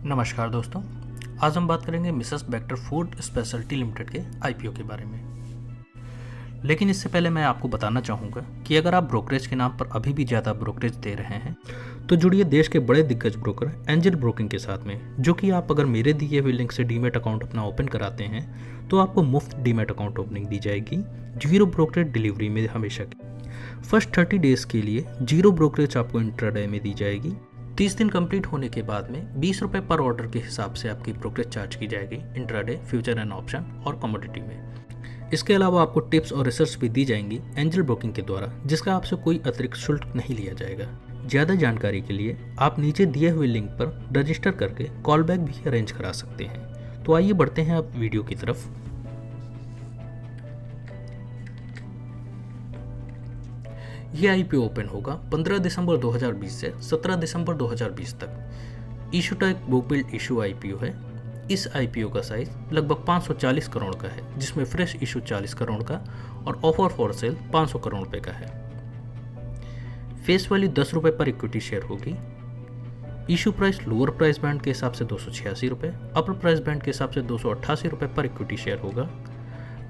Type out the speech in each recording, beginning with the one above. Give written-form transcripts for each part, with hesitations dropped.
नमस्कार दोस्तों, आज हम बात करेंगे Mrs Bector food speciality limited के आईपीओ के बारे में। लेकिन इससे पहले मैं आपको बताना चाहूँगा कि अगर आप ब्रोकरेज के नाम पर अभी भी ज़्यादा ब्रोकरेज दे रहे हैं तो जुड़िए देश के बड़े दिग्गज ब्रोकर एंजल ब्रोकिंग के साथ में, जो कि आप अगर मेरे दिए हुए लिंक से डीमैट अकाउंट अपना ओपन कराते हैं तो आपको मुफ्त डीमैट अकाउंट ओपनिंग दी जाएगी, जीरो ब्रोकरेज डिलीवरी में हमेशा की। फर्स्ट 30 डेज़ के लिए जीरो ब्रोकरेज आपको इंट्राडे में दी जाएगी। 30 दिन कंप्लीट होने के बाद में 20 रुपये पर ऑर्डर के हिसाब से आपकी ब्रोकरेज चार्ज की जाएगी इंट्राडे, फ्यूचर एंड ऑप्शन और कमोडिटी में। इसके अलावा आपको टिप्स और रिसर्च भी दी जाएंगी एंजल ब्रोकिंग के द्वारा, जिसका आपसे कोई अतिरिक्त शुल्क नहीं लिया जाएगा। ज़्यादा जानकारी के लिए आप नीचे दिए हुए लिंक पर रजिस्टर करके कॉल बैक भी अरेंज करा सकते हैं। तो आइए बढ़ते हैं अब वीडियो की तरफ। ये आईपीओ ओपन होगा 15 दिसंबर 2020 से 17 दिसंबर 2020 तक। Issue type book build issue IPO है। इस आईपीओ का साइज लगभग 540 करोड़ का है, जिसमें फ्रेश इशू 40 करोड़ का और ऑफर फॉर सेल 500 करोड़ रुपए का है। फेस वैल्यू 10 रुपये पर इक्विटी शेयर होगी। Issue price lower price band के हिसाब से 286 रुपये, अपर प्राइस बैंड के हिसाब से 288 रुपये पर इक्विटी शेयर होगा।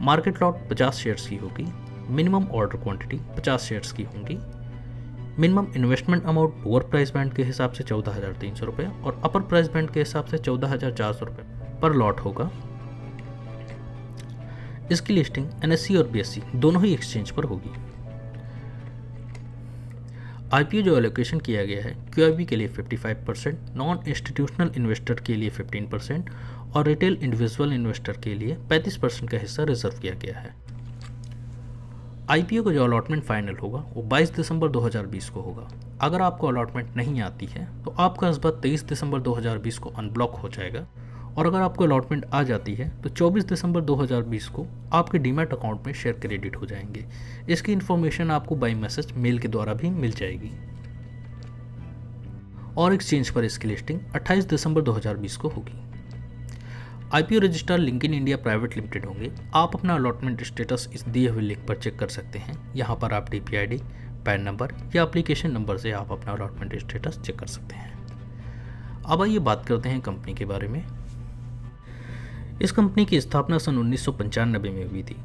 मार्केट लॉट 50 शेयर्स की होगी। मिनिमम ऑर्डर क्वांटिटी 50 शेयर्स की होंगी। Minimum investment amount lower price band के हिसाब से 14,300 रुपये और अपर प्राइस बैंड के हिसाब से 14,400 रुपये पर लॉट होगा। इसकी लिस्टिंग एनएससी और बीएससी दोनों ही एक्सचेंज पर होगी। आईपीओ जो एलोकेशन किया गया है क्यूआईबी के लिए 55%, नॉन इंस्टीट्यूशनल इन्वेस्टर के लिए 15% और रिटेल इंडिविजुअल इन्वेस्टर के लिए 35% का हिस्सा रिजर्व किया गया है। आईपीओ का जो अलॉटमेंट फाइनल होगा वो 22 दिसंबर 2020 को होगा। अगर आपको अलॉटमेंट नहीं आती है तो आपका इस बार 23 दिसंबर 2020 को अनब्लॉक हो जाएगा, और अगर आपको अलॉटमेंट आ जाती है तो 24 दिसंबर 2020 को आपके डीमैट अकाउंट में शेयर क्रेडिट हो जाएंगे। इसकी इन्फॉर्मेशन आपको बाय मैसेज मेल के द्वारा भी मिल जाएगी और एक्सचेंज पर इसकी लिस्टिंग 28 दिसंबर 2020 को होगी। IPO registrar Lincoln India private limited होंगे। आप अपना अलॉटमेंट स्टेटस इस दिए हुए लिंक पर चेक कर सकते हैं। यहाँ पर आप डीपीआईडी, पैन नंबर या एप्लीकेशन नंबर से आप अपना अलॉटमेंट स्टेटस चेक कर सकते हैं। अब आइए बात करते हैं कंपनी के बारे में। इस कंपनी की स्थापना सन 1995 में हुई थी।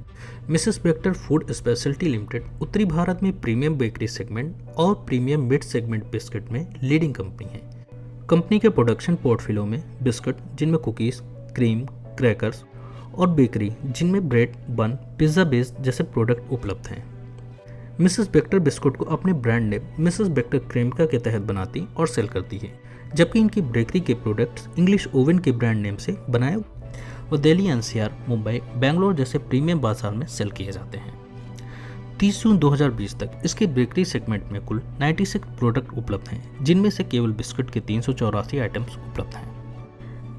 Mrs Bector food speciality limited उत्तरी भारत में प्रीमियम बेकरी सेगमेंट और प्रीमियम मिड सेगमेंट बिस्किट में लीडिंग कंपनी है। कंपनी के प्रोडक्शन पोर्टफोलियो में बिस्किट जिनमें कुकीज़, क्रीम, क्रैकर्स और बेकरी जिनमें ब्रेड, बन, पिज्ज़ा बेस जैसे प्रोडक्ट उपलब्ध हैं। मिसेस बेक्टर बिस्कुट को अपने brand name Mrs Bector Cremica के तहत बनाती और सेल करती है, जबकि इनकी बेकरी के प्रोडक्ट्स इंग्लिश ओवन के ब्रांड नेम से बनाए और दिल्ली, एनसीआर, मुंबई, बेंगलोर जैसे प्रीमियम बाजार में सेल किए जाते हैं। 30 जून 2020 तक इसके बेकरी सेगमेंट में कुल 96 प्रोडक्ट उपलब्ध हैं, जिनमें से केवल बिस्कुट के 384 आइटम्स उपलब्ध हैं।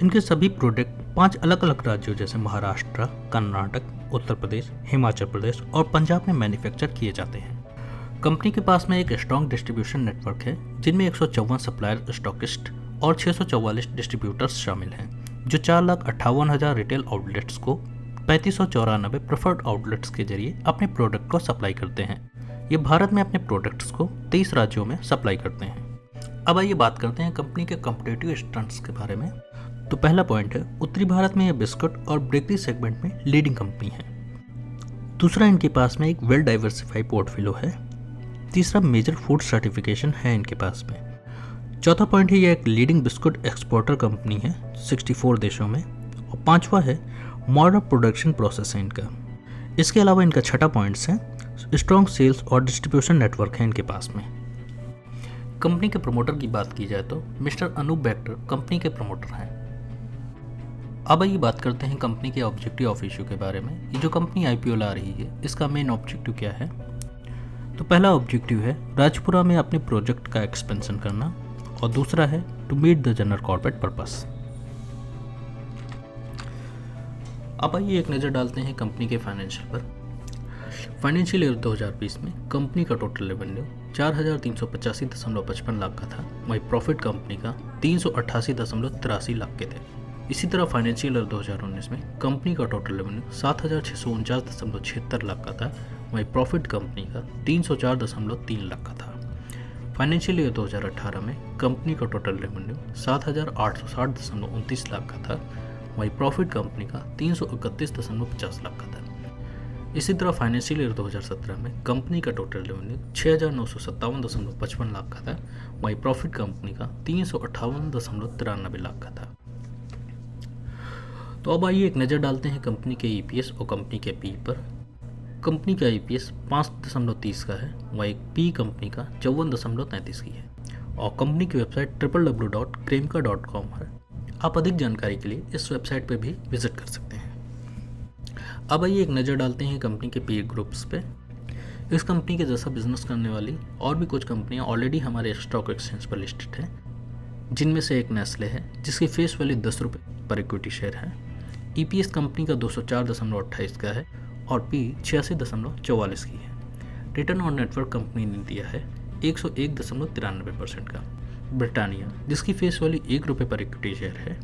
इनके सभी प्रोडक्ट 5 अलग अलग राज्यों जैसे महाराष्ट्र, कर्नाटक, उत्तर प्रदेश, हिमाचल प्रदेश और पंजाब में मैन्युफैक्चर किए जाते हैं। कंपनी के पास में एक स्ट्रॉन्ग डिस्ट्रीब्यूशन नेटवर्क है, जिनमें 154 सप्लायर स्टॉकिस्ट और 644 डिस्ट्रीब्यूटर्स शामिल हैं, जो 4,58,000 रिटेल आउटलेट्स को 3594 प्रेफर्ड आउटलेट्स के जरिए अपने प्रोडक्ट को सप्लाई करते हैं। ये भारत में अपने प्रोडक्ट्स को 23 राज्यों में सप्लाई करते हैं। अब आइए बात करते हैं कंपनी के कॉम्पिटिटिव स्ट्रेंथ्स के बारे में। तो पहला पॉइंट है, उत्तरी भारत में यह बिस्कुट और बेकरी सेगमेंट में लीडिंग कंपनी है। दूसरा, इनके पास में एक वेल डाइवर्सिफाइड पोर्टफोलियो है। तीसरा, मेजर फूड सर्टिफिकेशन है इनके पास में। चौथा पॉइंट है, यह एक लीडिंग बिस्कुट एक्सपोर्टर कंपनी है 64 देशों में। और पांचवा है, मॉडर्न प्रोडक्शन प्रोसेस है इनका। इसके अलावा इनका छठा पॉइंट्स है, स्ट्रॉन्ग सेल्स और डिस्ट्रीब्यूशन नेटवर्क है इनके पास में। कंपनी के प्रमोटर की बात की जाए तो मिस्टर अनूप बेक्टर कंपनी के प्रमोटर हैं। अब आइए बात करते हैं कंपनी के ऑब्जेक्टिव ऑफ इशू के बारे में। ये जो कंपनी आईपीओ ला रही है, इसका मेन ऑब्जेक्टिव क्या है? तो पहला ऑब्जेक्टिव है राजपुरा में अपने प्रोजेक्ट का एक्सपेंशन करना, और दूसरा है to meet the general corporate purpose. अब आइए एक नज़र डालते हैं कंपनी के फाइनेंशियल पर। फाइनेंशियल ईयर 2020 में कंपनी का टोटल रेवेन्यू 4,385.55 लाख का था, वहीं प्रॉफिट कंपनी का 388.83 लाख के थे। इसी तरह फाइनेंशियल ईयर 2019 में कंपनी का टोटल रेवेन्यू 7,649.76 लाख का था, वहीं प्रॉफिट कंपनी का 304.3 लाख का था। फाइनेंशियल ईयर 2018 में कंपनी का टोटल रेवेन्यू 7,860.29 लाख का था, वहीं प्रॉफिट कंपनी का 331.50 लाख का था। इसी तरह फाइनेंशियल ईयर 2017 में कंपनी का टोटल रेवेन्यू 6,957.55 लाख का था, वहीं प्रॉफिट कंपनी का 358.93 लाख का था। तो अब आइए एक नज़र डालते हैं कंपनी के ईपीएस और कंपनी के पी पर। कंपनी का ईपीएस 5.30 का है, वहीं पी कंपनी का 54.33 की है और कंपनी की वेबसाइट www.cremka.com है। आप अधिक जानकारी के लिए इस वेबसाइट पर भी विजिट कर सकते हैं। अब आइए एक नज़र डालते हैं कंपनी के पीयर ग्रुप्स पे। इस कंपनी के जैसा बिजनेस करने वाली और भी कुछ कंपनियां ऑलरेडी हमारे स्टॉक एक्सचेंज पर लिस्टेड हैं, जिनमें से एक नेस्ले है जिसकी फेस वैल्यू 10 रुपये पर इक्विटी शेयर है। ईपीएस कंपनी का 204.28 का है और पी 86.44 की है। रिटर्न ऑन नेटवर्क कंपनी ने दिया है 101.93% का। ब्रिटानिया जिसकी फेस वैल्यू 1 रुपये पर इक्विटी शेयर है,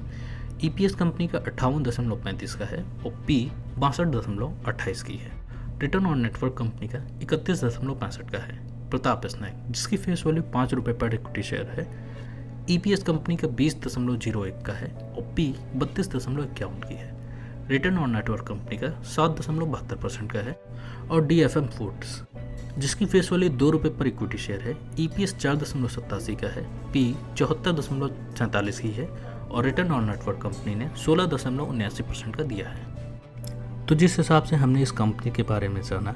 ईपीएस कंपनी का 58.35 का है और पी 62.28 की है। रिटर्न ऑन नेटवर्क कंपनी का 31.65 का है। प्रताप स्नैक जिसकी फेस वैल्यू 5 रुपये पर इक्विटी शेयर है, ईपीएस कंपनी का 20.01 का है और पी 32.51 की है। रिटर्न ऑन नेटवर्क कंपनी का 7.72% का है। और डीएफएम फूड्स जिसकी फेस वैल्यू 2 रुपये पर इक्विटी शेयर है, ईपीएस 4.87 का है, पी 74.47 की है और रिटर्न ऑन नेटवर्क कंपनी ने 16.79% का दिया है। तो जिस हिसाब से हमने इस कंपनी के बारे में जाना,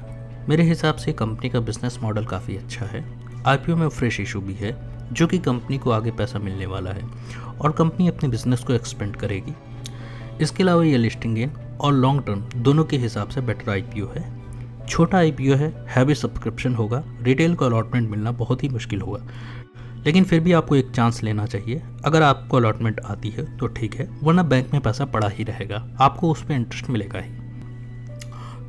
मेरे हिसाब से कंपनी का बिजनेस मॉडल काफ़ी अच्छा है। आईपीओ में फ्रेश इशू भी है जो कि कंपनी को आगे पैसा मिलने वाला है और कंपनी अपने बिजनेस को एक्सपेंड करेगी। इसके अलावा ये लिस्टिंग गेन और लॉन्ग टर्म दोनों के हिसाब से बेटर आईपीओ है। छोटा आईपीओ है, हैवी सब्सक्रिप्शन होगा, रिटेल को अलॉटमेंट मिलना बहुत ही मुश्किल होगा, लेकिन फिर भी आपको एक चांस लेना चाहिए। अगर आपको अलॉटमेंट आती है तो ठीक है, वरना बैंक में पैसा पड़ा ही रहेगा, आपको उस पर इंटरेस्ट मिलेगा ही।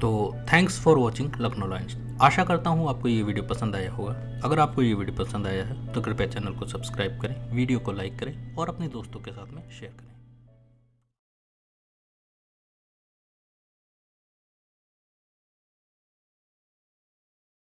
तो thanks for watching Lucknow lines. आशा करता हूँ आपको ये वीडियो पसंद आया होगा। अगर आपको ये वीडियो पसंद आया है तो कृपया चैनल को सब्सक्राइब करें, वीडियो को लाइक करें और अपने दोस्तों के साथ में शेयर करें।